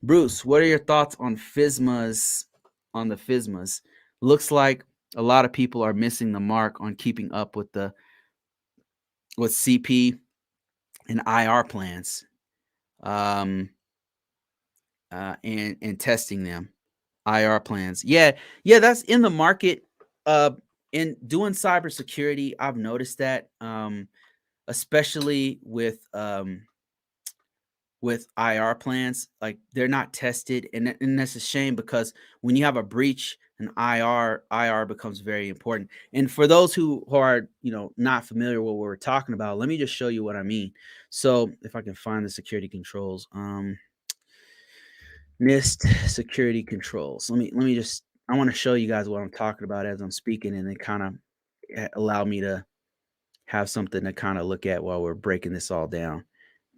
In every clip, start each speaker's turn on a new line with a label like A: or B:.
A: Bruce, what are your thoughts on FISMAs? On the FISMAs, looks like a lot of people are missing the mark on keeping up with the with CP and IR plans, um, and testing them. IR plans, yeah, that's in the market. In doing cybersecurity, I've noticed that, especially with IR plans, like they're not tested, and that's a shame because when you have a breach, an IR becomes very important. And for those who are not familiar with what we're talking about, let me just show you what I mean. So if I can find the security controls, NIST security controls. Let me just I want to show you guys what I'm talking about as I'm speaking, and then kind of allow me to have something to kind of look at while we're breaking this all down.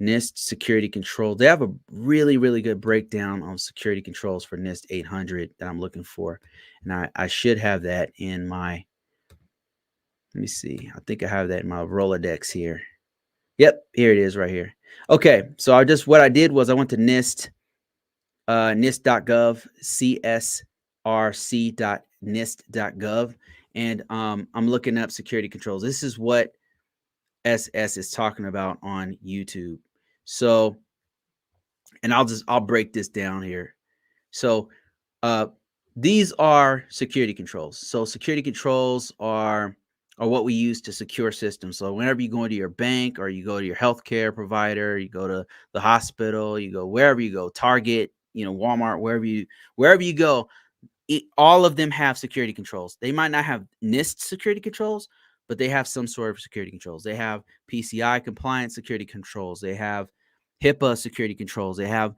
A: NIST security control. They have a really, really good breakdown on security controls for NIST 800 that I'm looking for. And I should have that in my, let me see. I think I have that in my Rolodex here. Yep, here it is right here. Okay, so what I did was I went to NIST, NIST.gov, csrc.nist.gov, and I'm looking up security controls. This is what SS is talking about on YouTube. So, and I'll break this down here. So, uh, these are security controls. So, security controls are what we use to secure systems. So, whenever you go into your bank or you go to your healthcare provider, you go to the hospital, you go wherever you go, Target, Walmart, wherever you go, all of them have security controls. They might not have NIST security controls, but they have some sort of security controls. They have PCI compliant security controls. They have HIPAA security controls. They have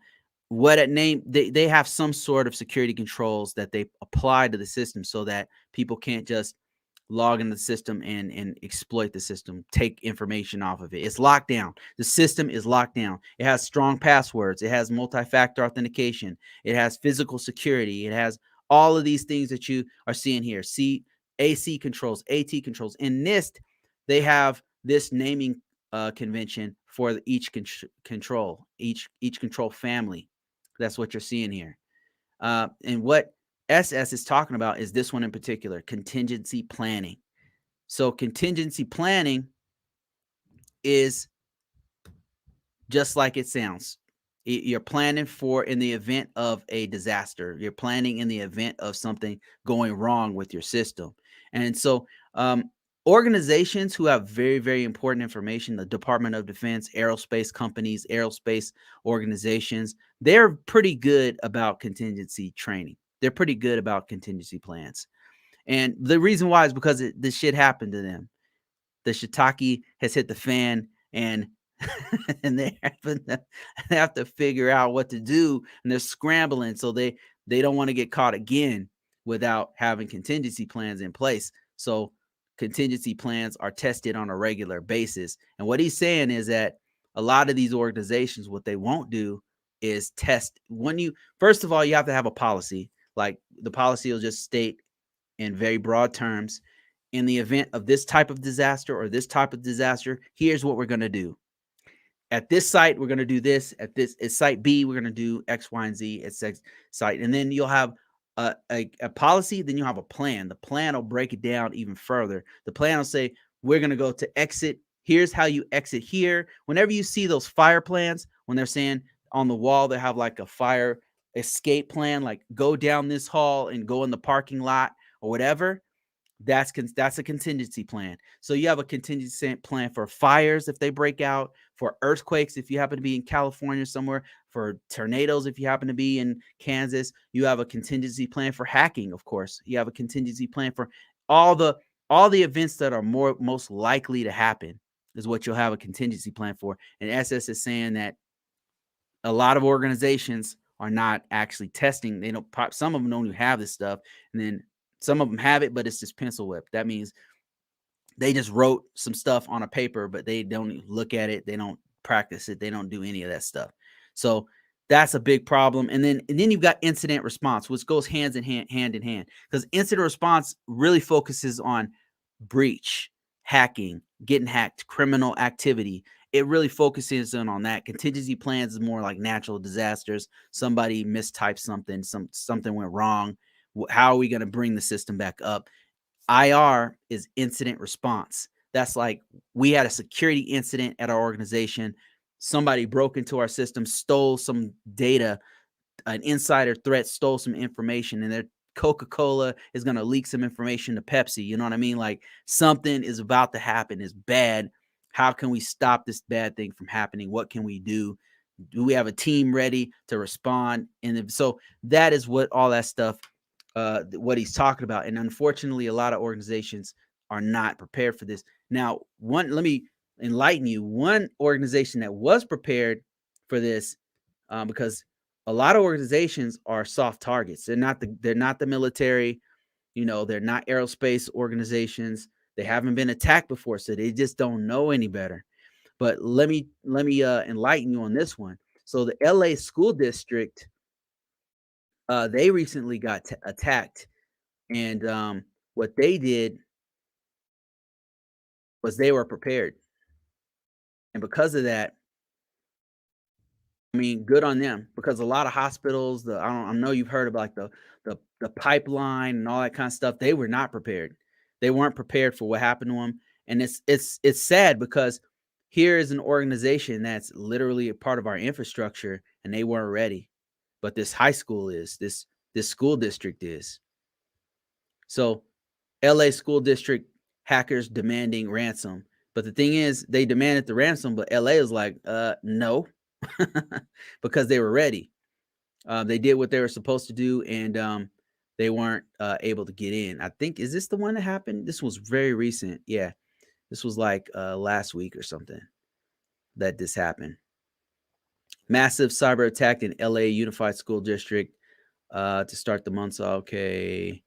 A: they have some sort of security controls that they apply to the system so that people can't just log into the system and exploit the system, take information off of it. It's locked down. The system is locked down. It has strong passwords. It has multi-factor authentication. It has physical security. It has all of these things that you are seeing here. AC controls, AT controls. In NIST, they have this naming convention for control, each control family. That's what you're seeing here. And what SS is talking about is this one in particular, contingency planning. So contingency planning is just like it sounds. You're planning for in the event of a disaster. You're planning in the event of something going wrong with your system. And so organizations who have very, very important information, the Department of Defense, aerospace companies, aerospace organizations, they're pretty good about contingency training. They're pretty good about contingency plans. And the reason why is because this shit happened to them. The shiitake has hit the fan, and and they have to figure out what to do, and they're scrambling, so they don't want to get caught again without having contingency plans in place. So contingency plans are tested on a regular basis. And what he's saying is that a lot of these organizations, what they won't do is test. First of all, you have to have a policy. Like the policy will just state in very broad terms, in the event of this type of disaster or this type of disaster, here's what we're going to do. At this site, we're going to do this. At site B, we're going to do X, Y, and Z at site. And then you'll have a policy, then you'll have a plan. The plan will break it down even further. The plan will say, we're going to go to exit. Here's how you exit here. Whenever you see those fire plans, when they're saying on the wall, they have like a fire escape plan, like go down this hall and go in the parking lot or whatever. That's a contingency plan. So you have a contingency plan for fires if they break out, for earthquakes if you happen to be in California somewhere, for tornadoes if you happen to be in Kansas. You have a contingency plan for hacking, of course. You have a contingency plan for all the events that are most likely to happen is what you'll have a contingency plan for. And SS is saying that a lot of organizations are not actually testing. They don't. Some of them don't even have this stuff, and then some of them have it, but it's just pencil whip. That means they just wrote some stuff on a paper, but they don't look at it. They don't practice it. They don't do any of that stuff. So that's a big problem. And then you've got incident response, which goes hand in hand, because incident response really focuses on breach, hacking, getting hacked, criminal activity. it really focuses in on that. Contingency plans is more like natural disasters. Somebody mistyped something, something went wrong. How are we going to bring the system back up? IR is incident response. That's like we had a security incident at our organization. Somebody broke into our system, stole some data, an insider threat stole some information, and their Coca-Cola is going to leak some information to Pepsi. You know what I mean? Like something is about to happen, is bad. How can we stop this bad thing from happening? What can we do? Do we have a team ready to respond? And so that is what all that stuff, what he's talking about. And unfortunately, a lot of organizations are not prepared for this. Now, let me enlighten you. One organization that was prepared for this, because a lot of organizations are soft targets. They're not the military, they're not aerospace organizations. They haven't been attacked before, so they just don't know any better. But let me enlighten you on this one. So the LA school district, they recently got attacked, and what they did was they were prepared, and because of that, I mean, good on them because a lot of hospitals, I know you've heard about like the pipeline and all that kind of stuff. They were not prepared. They weren't prepared for what happened to them, and it's sad because here is an organization that's literally a part of our infrastructure, and they weren't ready. But this high school is this school district is. So LA school district hackers demanding ransom. But the thing is, they demanded the ransom, but LA is like, no, because they were ready. They did what they were supposed to do, and they weren't able to get in. I think, is this the one that happened? This was very recent. Yeah, this was like last week or something that this happened. Massive cyber attack in LA Unified School District to start the month. So, okay.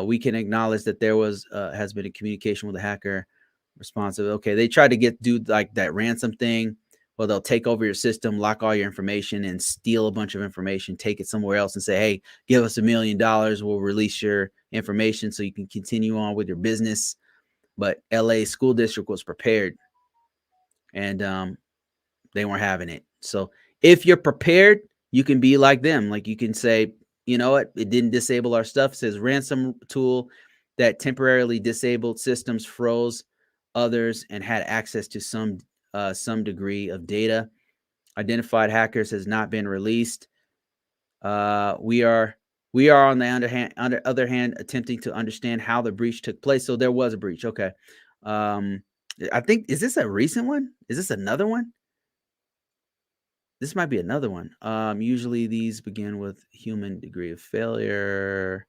A: We can acknowledge that there has been a communication with a hacker responsive. Okay, they tried to do like that ransom thing. Well, they'll take over your system, lock all your information, and steal a bunch of information, take it somewhere else, and say, "Hey, give us $1 million. We'll release your information so you can continue on with your business." But LA school district was prepared, and they weren't having it. So if you're prepared, you can be like them. Like you can say, you know what, it didn't disable our stuff. It says ransom tool that temporarily disabled systems, froze others, and had access to some degree of data. Identified hackers has not been released. We are on the other hand attempting to understand how the breach took place. So there was a breach. Okay. I think, is this a recent one? Is this another one? This might be another one. Usually these begin with human degree of failure.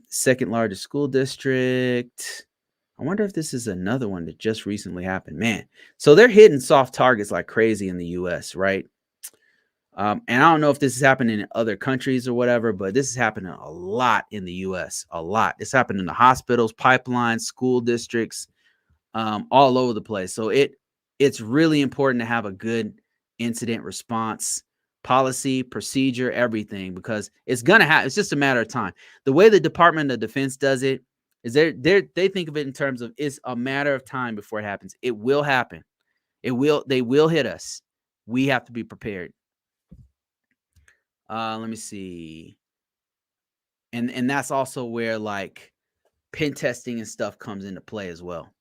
A: Second largest school district. I wonder if this is another one that just recently happened. Man, so they're hitting soft targets like crazy in the US, right? And I don't know if this is happening in other countries or whatever, but this is happening a lot in the US. A lot. It's happening in the hospitals, pipelines, school districts, all over the place. So it's really important to have a good incident response policy, procedure, everything, because it's gonna happen. It's just a matter of time. The way the Department of Defense does it is they think of it in terms of it's a matter of time before it happens. It will happen. They will hit us. We have to be prepared. Let me see. And that's also where like pen testing and stuff comes into play as well.